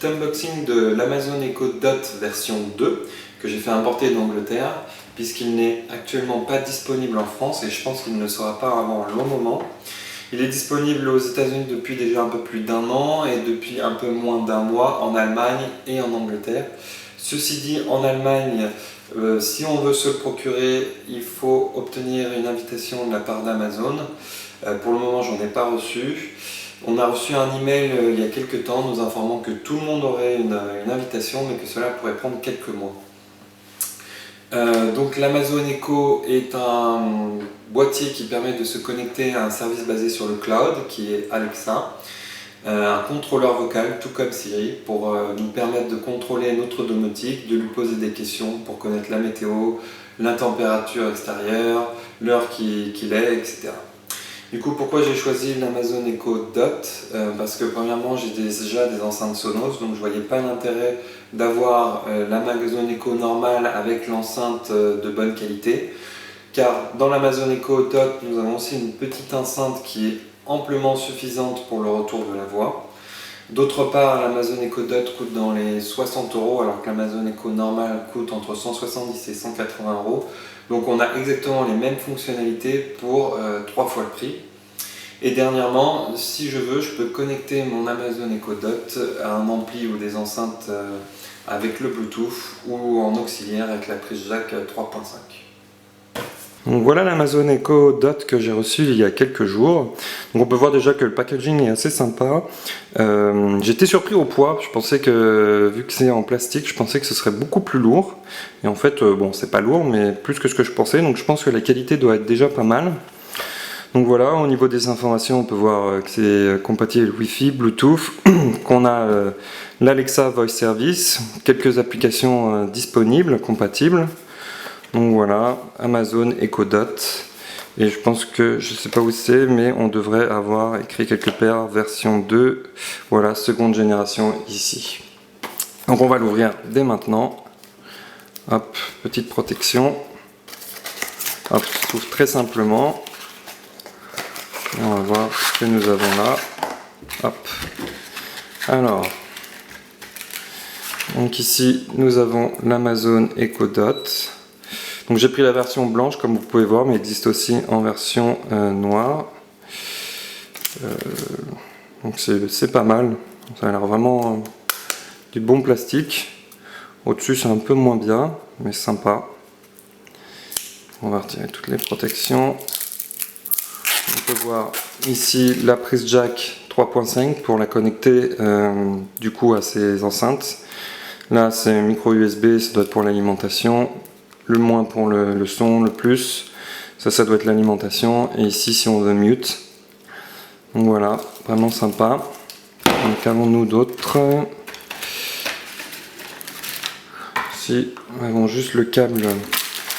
petit unboxing de l'Amazon Echo Dot version 2 que j'ai fait importer d'Angleterre puisqu'il n'est actuellement pas disponible en France et je pense qu'il ne le sera pas avant un long moment. Il est disponible aux États-Unis depuis déjà un peu plus d'un an et depuis un peu moins d'un mois en Allemagne et en Angleterre. Ceci dit, en Allemagne, si on veut se le procurer, il faut obtenir une invitation de la part d'Amazon. Pour le moment, j'en ai pas reçu. On a reçu un email il y a quelques temps nous informant que tout le monde aurait une invitation, mais que cela pourrait prendre quelques mois. Donc l'Amazon Echo est un boîtier qui permet de se connecter à un service basé sur le cloud qui est Alexa, un contrôleur vocal tout comme Siri pour nous permettre de contrôler notre domotique, de lui poser des questions pour connaître la météo, la température extérieure, l'heure qu'il est, etc. Du coup, pourquoi j'ai choisi l'Amazon Echo Dot? Parce que premièrement, j'ai déjà des enceintes Sonos, donc je voyais pas l'intérêt d'avoir l'Amazon Echo normale avec l'enceinte de bonne qualité. Car dans l'Amazon Echo Dot, nous avons aussi une petite enceinte qui est amplement suffisante pour le retour de la voix. D'autre part, l'Amazon Echo Dot coûte dans les 60 € alors que l'Amazon Echo normal coûte entre 170 et 180 €. Donc on a exactement les mêmes fonctionnalités pour 3 fois le prix. Et dernièrement, si je veux, je peux connecter mon Amazon Echo Dot à un ampli ou des enceintes avec le Bluetooth ou en auxiliaire avec la prise jack 3.5. Donc voilà l'Amazon Echo Dot que j'ai reçu il y a quelques jours. Donc on peut voir déjà que le packaging est assez sympa. J'étais surpris au poids, je pensais que, vu que c'est en plastique, je pensais que ce serait beaucoup plus lourd. Et en fait, bon, c'est pas lourd, mais plus que ce que je pensais, donc je pense que la qualité doit être déjà pas mal. Donc voilà, au niveau des informations, on peut voir que c'est compatible Wi-Fi, Bluetooth, qu'on a l'Alexa Voice Service, quelques applications disponibles, compatibles. Donc voilà, Amazon Echo Dot. Et je pense que, je sais pas où c'est, mais on devrait avoir écrit quelque part version 2. Voilà, seconde génération ici. Donc on va l'ouvrir dès maintenant. Hop, petite protection. Hop, ça s'ouvre très simplement. Et on va voir ce que nous avons là. Hop. Alors, donc ici nous avons l'Amazon Echo Dot. Donc j'ai pris la version blanche comme vous pouvez voir, mais il existe aussi en version noire. Donc c'est pas mal, ça a l'air vraiment du bon plastique. Au-dessus c'est un peu moins bien, mais sympa. On va retirer toutes les protections. On peut voir ici la prise jack 3.5 pour la connecter du coup à ces enceintes. Là c'est micro USB, ça doit être pour l'alimentation. Le moins pour le son, le plus, ça doit être l'alimentation. Et ici, si on veut mute. Donc voilà, vraiment sympa. Donc qu'avons-nous d'autres? Ici, nous avons juste le câble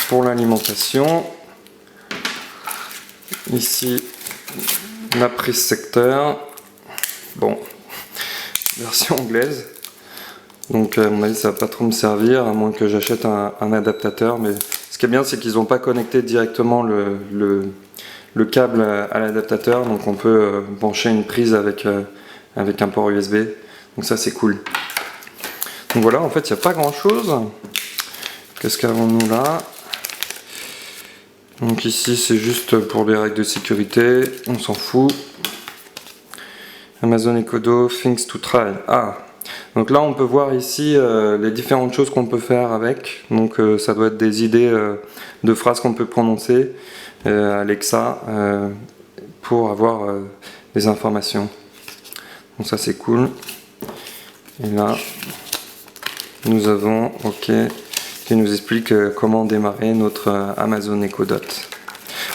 pour l'alimentation. Ici, la prise secteur. Bon, version anglaise. Donc à mon avis, ça va pas trop me servir, à moins que j'achète un adaptateur. Mais ce qui est bien, c'est qu'ils n'ont pas connecté directement le câble à l'adaptateur, donc on peut brancher une prise avec un port USB, donc ça c'est cool. Donc voilà, en fait il n'y a pas grand chose. Qu'est-ce qu'avons-nous là? Donc ici c'est juste pour les règles de sécurité, on s'en fout. Amazon Echo Dot, Things to Try. Ah, donc là on peut voir ici les différentes choses qu'on peut faire avec, donc ça doit être des idées de phrases qu'on peut prononcer. Alexa pour avoir des informations. Donc ça c'est cool. Et là nous avons OK qui nous explique comment démarrer notre Amazon Echo Dot.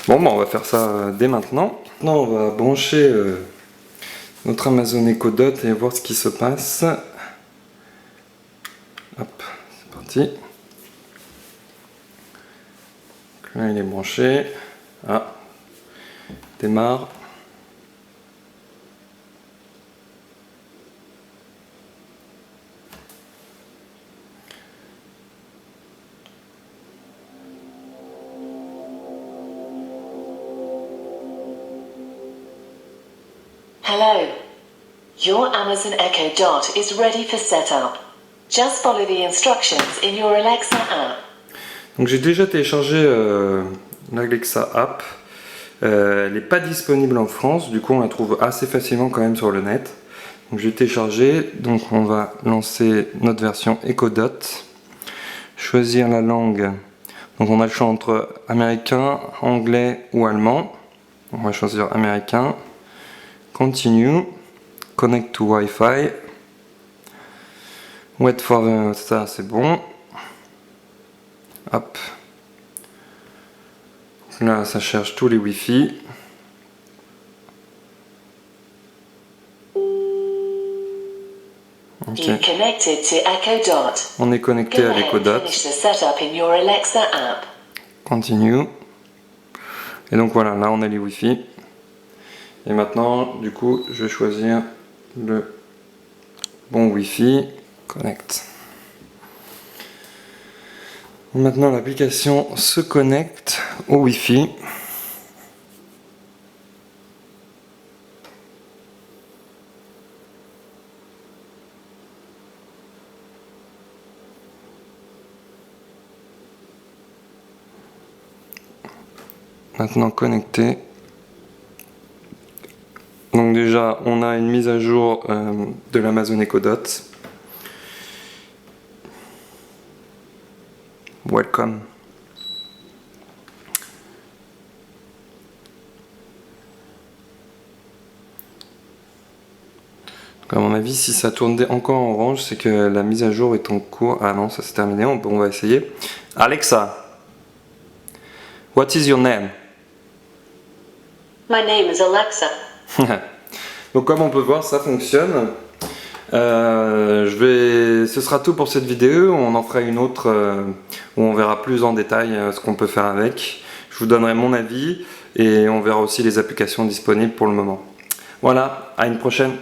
Bon on va faire ça dès maintenant. Maintenant on va brancher notre Amazon Echo Dot et voir ce qui se passe. Hop, c'est parti. Donc là il est branché. Ah, démarre. Hello. Your Amazon Echo Dot is ready for setup. Just follow the instructions in your Alexa app. Donc j'ai déjà téléchargé l'Alexa app. Elle n'est pas disponible en France, du coup on la trouve assez facilement quand même sur le net. Donc je vais télécharger, donc on va lancer notre version Echo Dot. Choisir la langue. Donc on a le choix entre américain, anglais ou allemand. On va choisir américain. Continue. Connect to Wi-Fi. Wait for the... ça c'est bon. Hop. Là ça cherche tous les Wi-Fi. Okay. You've connected to Echo Dot. On est connecté à l'Echo Dot. Finish the setup in your Alexa app. Continue. Et donc voilà, là on a les Wi-Fi. Et maintenant, du coup, je vais choisir le bon Wi-Fi. Connect. Maintenant, l'application se connecte au Wi-Fi. Maintenant connecté. Donc déjà on a une mise à jour de l'Amazon Echo Dot. Welcome. Donc à mon avis si ça tourne encore en orange c'est que la mise à jour est en cours. Ah non ça c'est terminé, on va essayer. Alexa, what is your name? My name is Alexa. Donc comme on peut voir ça fonctionne. Ce sera tout pour cette vidéo, on en fera une autre où on verra plus en détail ce qu'on peut faire avec. Je vous donnerai mon avis et on verra aussi les applications disponibles pour le moment. Voilà, à une prochaine.